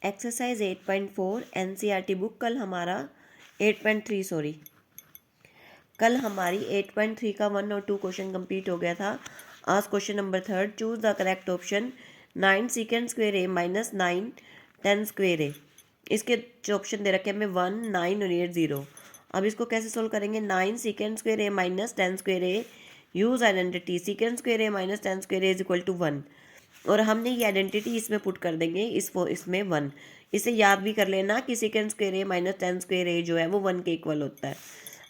Exercise 8.4 NCERT book. कल हमारा 8.3 sorry कल हमारी 8.3 का 1 और 2 क्वेश्चन कंप्लीट हो गया था। आज question number 3, choose the correct option 9 second square A minus 9 10 square A. इसके जो ऑप्शन दे रखे हैं हमें 1, 9 और 8, 0। अब इसको कैसे सोल्व करेंगे? 9 second square A minus 10 square A, use identity second square A minus 10 square A is equal to 1। और हमने ये आइडेंटिटी इसमें पुट कर देंगे, इसमें 1। इसे याद भी कर लेना कि second square A minus 10 square ए जो है वो 1 के इक्वल होता है।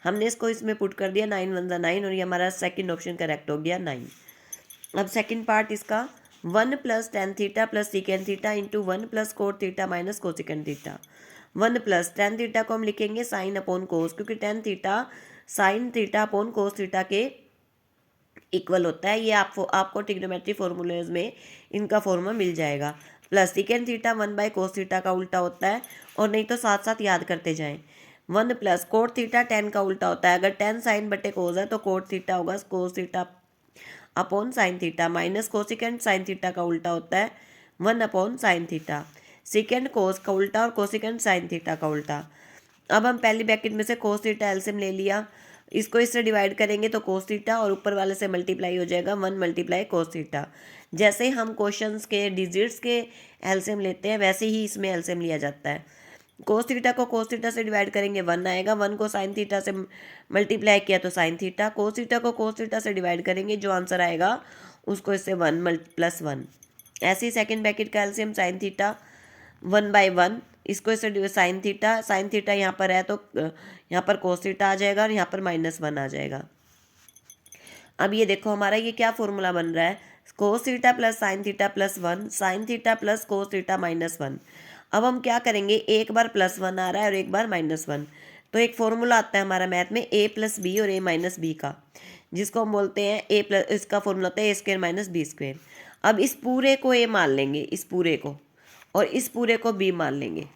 हमने इसको इसमें पुट कर दिया, 9 1 ज़ा 9, और ये हमारा सेकंड ऑप्शन करेक्ट हो गया 9। अब सेकंड पार्ट इसका 1 plus tan theta plus secant theta into 1 plus cot theta minus cosecant theta. 1 plus tan theta को हम लिखेंगे साइन अपॉन कोस, क्योंकि tan theta sine theta upon cos theta के इक्वल होता है। ये आपको ट्रिग्नोमेट्री फॉर्मूलेज में इनका फॉर्मूला मिल जाएगा। Plus secant theta 1 by cos theta का उल्टा होता है, और नहीं तो साथ साथ याद करते जाएं। 1 प्लस कोट थीटा 10 का उल्टा होता है। अगर 10 साइन बटे कोस है तो कोट थीटा होगा cos theta upon sine theta, minus cosecant sine theta का उल्टा होता है 1 अपॉन साइन थीटा। सेकेंड कोस का उल्टा और कोसिकेंड साइन थीटा का उल्टा। अब हम पहली ब्रैकेट में से कोस थीटा एलसीएम ले लिया, इसको इससे डिवाइड करेंगे तो कोस थीटा, और ऊपर वाले से मल्टीप्लाई हो जाएगा 1 मल्टीप्लाई कोस थीटा। जैसे ही हम क्वेश्चंस के डिजिट्स के एलसीएम लेते हैं वैसे ही इसमें एलसीएम लिया जाता है। कोस थीटा को कोस थीटा से डिवाइड करेंगे 1 आएगा, 1 को साइन थीटा से मल्टीप्लाई किया तो साइन थीटा। कोस थीटा को कोस थीटा से डिवाइड करेंगे, जो आंसर आएगा उसको इससे 1 प्लस 1। ऐसे ही सेकेंड ब्रैकेट का एलसीएम साइन थीटा 1/1, इसको इससे साइन थीटा यहाँ पर है तो यहाँ पर कोस थीटा आ जाएगा, और यहाँ पर -1 आ जाएगा। अब ये देखो हमारा ये क्या फॉर्मूला बन रहा है, कोस theta plus sine theta plus 1, sign theta plus cos theta -1। अब हम क्या करेंगे, एक बार +1 आ रहा है और एक बार -1, तो एक फॉर्मूला आता है हमारा मैथ में a प्लस बी और a माइनस बी का, जिसको हम बोलते हैं a प्लस, इसका फॉर्मूला होता है a square minus B square. अब इस पूरे को a मान लेंगे, इस पूरे को, और इस पूरे को b मान लेंगे।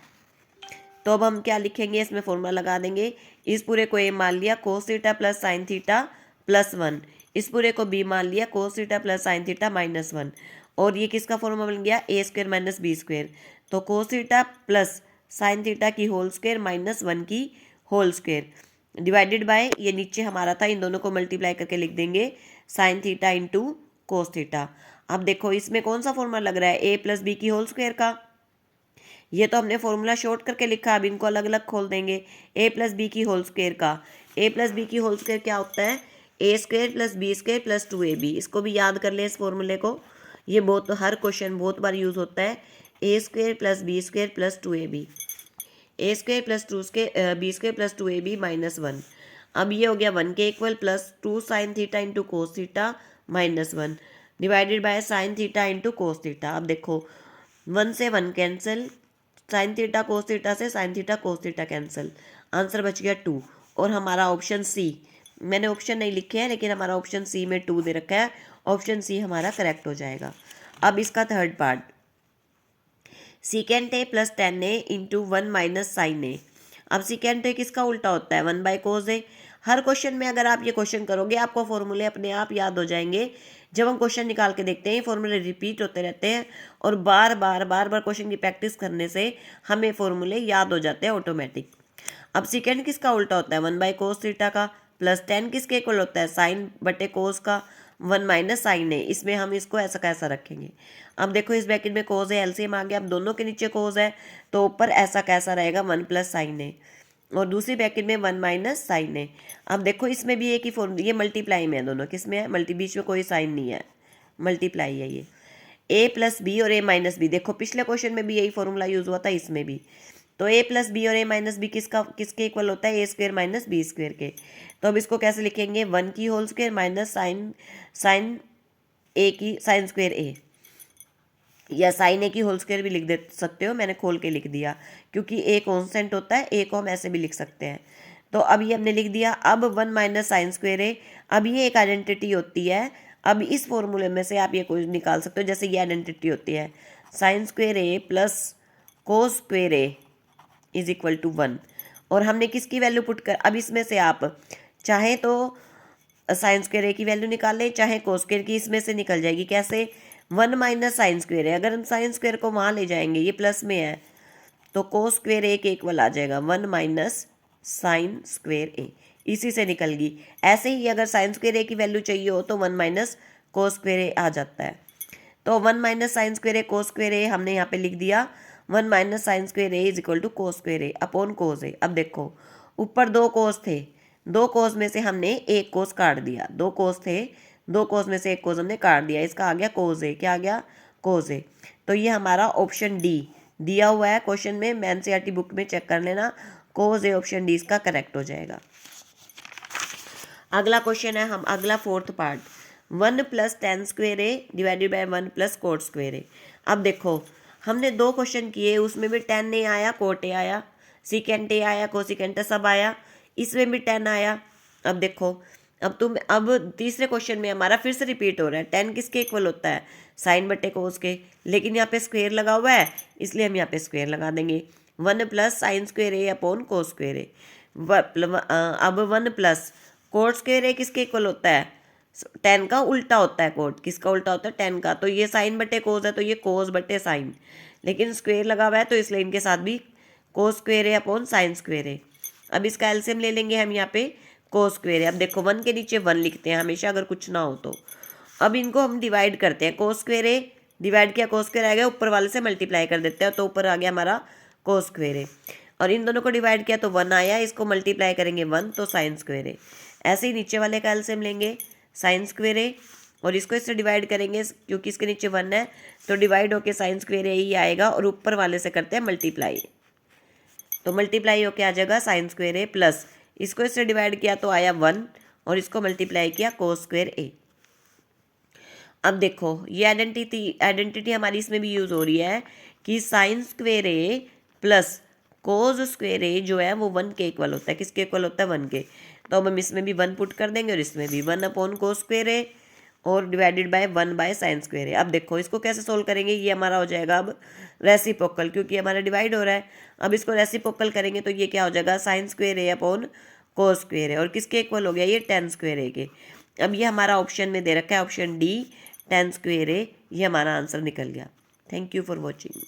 तो अब हम क्या लिखेंगे, इसमें फॉर्मूला लगा देंगे। इस पूरे को a मान लिया cos theta plus sine theta plus 1, इस पूरे को b मान लिया cos theta plus sine theta -1, और ये किसका फॉर्मूला बन गया, a square minus B square. तो cos theta plus sine theta की होल स्क्वायर -1 की होल स्क्वायर डिवाइडेड बाय, ये नीचे हमारा था, इन दोनों को मल्टीप्लाई करके लिख देंगे sign theta into cos theta. अब देखो इसमें कौन सा फॉर्मूला लग रहा है, a प्लस बी की होल स्क्वायर का। ये तो हमने फॉर्मूला शॉर्ट करके लिखा, अब इनको अलग अलग खोल देंगे। a प्लस बी की होल स्क्वायर का, a प्लस बी की होल स्क्वायर क्या होता है, a square plus B square plus 2ab। इसको भी याद कर ले इस फॉर्मूले को, ये बहुत हर क्वेश्चन बहुत बार यूज़ होता है। a square plus B square plus 2ab, a square plus B square plus 2ab -1। अब ये हो गया 1 के equal, plus 2 sine theta into cos theta -1 divided by sine theta into cos theta. अब देखो 1 से 1 cancel, sine theta cos theta से sine theta cos theta cancel, answer बच गया 2। और हमारा ऑप्शन सी, मैंने ऑप्शन नहीं लिखे हैं लेकिन हमारा ऑप्शन सी में 2 दे रखा है, ऑप्शन सी हमारा करेक्ट हो जाएगा। अब इसका third part, secant A plus 10a into 1 minus sine A. अब सीकेंट ए किसका उल्टा होता है, 1 by cos A. Her question में अगर आप ये क्वेश्चन करोगे आपको फॉर्मूले अपने आप याद हो जाएंगे। जब हम क्वेश्चन निकाल के देखते हैं फॉर्मूले रिपीट होते रहते हैं, और बार बार क्वेश्चन की प्रैक्टिस करने से हमें फॉर्मूले याद हो जाते हैं ऑटोमेटिक। अब सेकेंड किसका उल्टा होता है, 1 बाय कोस थीटा का, प्लस 10 किसके इक्वल होता है, साइन बटे कोस का, 1 माइनस साइन है। इसमें हम इसको ऐसा कैसा रखेंगे। अब देखो इस ब्रैकेट में कोस है, एलसीएम आ गया, अब दोनों के नीचे कोस है तो ऊपर ऐसा कैसा रहेगा, 1 प्लस साइन है, और दूसरी ब्रैकेट में 1 माइनस साइन है। अब देखो इसमें भी एक ही फॉर्मूला, ये मल्टीप्लाई में है, दोनों किसमें है, बीच में कोई साइन नहीं है, मल्टीप्लाई है ये। a प्लस बी और a माइनस बी, देखो पिछले क्वेश्चन में भी यही फॉर्मूला यूज हुआ था, इसमें भी। तो a प्लस बी और a माइनस बी किसके इक्वल होता है, a square minus B square के। तो अब इसको कैसे लिखेंगे, 1 की whole square minus sine a की साइन स्क्वायर a, या साइन ए की होल स्क्वायर भी लिख दे सकते हो, मैंने खोल के लिख दिया क्योंकि ए कांस्टेंट होता है, ए को हम ऐसे भी लिख सकते हैं। तो अब ये हमने लिख दिया। अब 1 माइनस साइन स्क्वायर ए, अब ये एक आइडेंटिटी होती है। अब इस फॉर्मूले में से आप ये कोई निकाल सकते हो, जैसे ये आइडेंटिटी होती है sine square A plus cos square A is equal to 1, और हमने किसकी वैल्यू पुट कर, अब इसमें से आप चाहे तो साइन स्क्वायर ए की वैल्यू निकाल लें, चाहे कोस स्क्वायर की, इसमें से निकल जाएगी। कैसे, 1 माइनस साइन स्क्वायर है, अगर हम साइन स्क्वायर को वहाँ ले जाएंगे, ये प्लस में है तो कोस स्क्वेयर ए के इक्वल आ जाएगा 1 माइनस साइन स्क्वेयर ए, इसी से निकल गई। ऐसे ही अगर साइन स्क्वेयर ए की वैल्यू चाहिए हो तो 1 माइनस कोस स्क्वेयर ए आ जाता है। तो 1 minus sine square A cos square A हमने यहाँ पे लिख दिया, 1 minus sine square A is equal to cos square A upon cos A. अब देखो ऊपर 2 कोस थे, 2 कोस में से हमने एक कोस काट दिया, 2 कोस थे, 2 कोस में से एक कोस हमने काट दिया, इसका आ गया कोस ए। क्या आ गया? कोस ए। तो ये हमारा ऑप्शन डी दिया हुआ है क्वेश्चन में, एनसीईआरटी बुक में चेक कर लेना, कोस ए ऑप्शन डी इसका करेक्ट हो जाएगा। अगला क्वेश्चन है हम अगला 4th part, 1 plus tan square A divided by 1 plus cot square A. अब देखो हमने 2 क्वेश्चन किए, उसमें भी 10 ए आया, कोट ए आया, सीकेंट ए आया, कोसिकेंट सब आया, इसमें भी 10 आया। अब देखो अब तीसरे क्वेश्चन में हमारा फिर से रिपीट हो रहा है, 10 किसके इक्वल होता है? साइन बटे कोस के, लेकिन यहाँ पे स्क्वेयर लगा हुआ है इसलिए हम यहाँ पे स्क्वेयर लगा देंगे। 1 plus sign square A upon cos square A. अब 1 प्लस कोट स्क्वेयर ए किसके इक्वल होता है? 10 का उल्टा होता है कोट, किसका उल्टा होता है? 10 का। तो ये साइन बटे कोस है तो ये कोस बटे साइन, लेकिन स्क्वेयर लगा हुआ है तो इसलिए इनके साथ भी कोस square A upon sine square A. अब इसका एलसीएम ले लेंगे हम यहाँ पे कोस स्क्वेयर ए। अब देखो 1 के नीचे 1 लिखते हैं हमेशा अगर कुछ ना हो तो। अब इनको हम डिवाइड करते हैं, कोस स्क्वेयर ए डिवाइड किया, कोस स्क्वेयर आ गया, ऊपर वाले से मल्टीप्लाई कर देते हैं तो ऊपर आ गया हमारा कोस स्क्वेयर ए। और इन दोनों को डिवाइड किया तो 1 आया, इसको मल्टीप्लाई करेंगे 1 तो साइन स्क्वेयर ए। ऐसे ही नीचे वाले का एलसीएम लेंगे साइन स्क्वेयर ए, और इसको इससे डिवाइड करेंगे क्योंकि इसके नीचे 1 है तो डिवाइड होके साइन स्क्वेयर ए ही आएगा, और ऊपर वाले से करते हैं मल्टीप्लाई, तो मल्टीप्लाई होके आ जाएगा साइन स्क्वेयर ए प्लस इसको इससे डिवाइड किया तो आया 1, और इसको मल्टीप्लाई किया कोस स्क्वेयर ए। अब देखो ये आइडेंटिटी हमारी इसमें भी यूज़ हो रही है कि साइन स्क्वेयर ए प्लस कोस स्क्वेयर ए जो है वो 1 के इक्वल होता है। किसके इक्वल होता है? 1 के। तो अब हम इसमें भी 1 पुट कर देंगे और इसमें भी 1 अपॉन कोस स्क्वेयर ए और divided by 1 by sine square A. अब देखो इसको कैसे सोल्व करेंगे, ये हमारा हो जाएगा अब रेसिप्रोकल, क्योंकि हमारा डिवाइड हो रहा है। अब इसको रेसिप्रोकल करेंगे तो ये क्या हो जाएगा? Sign square A upon cos square A, और किसके इक्वल हो गया? ये 10 स्क्वेयर ए के। अब ये हमारा ऑप्शन में दे रखा है ऑप्शन डी 10 स्क्वेयर ए, ये हमारा आंसर निकल गया। Thank you for watching.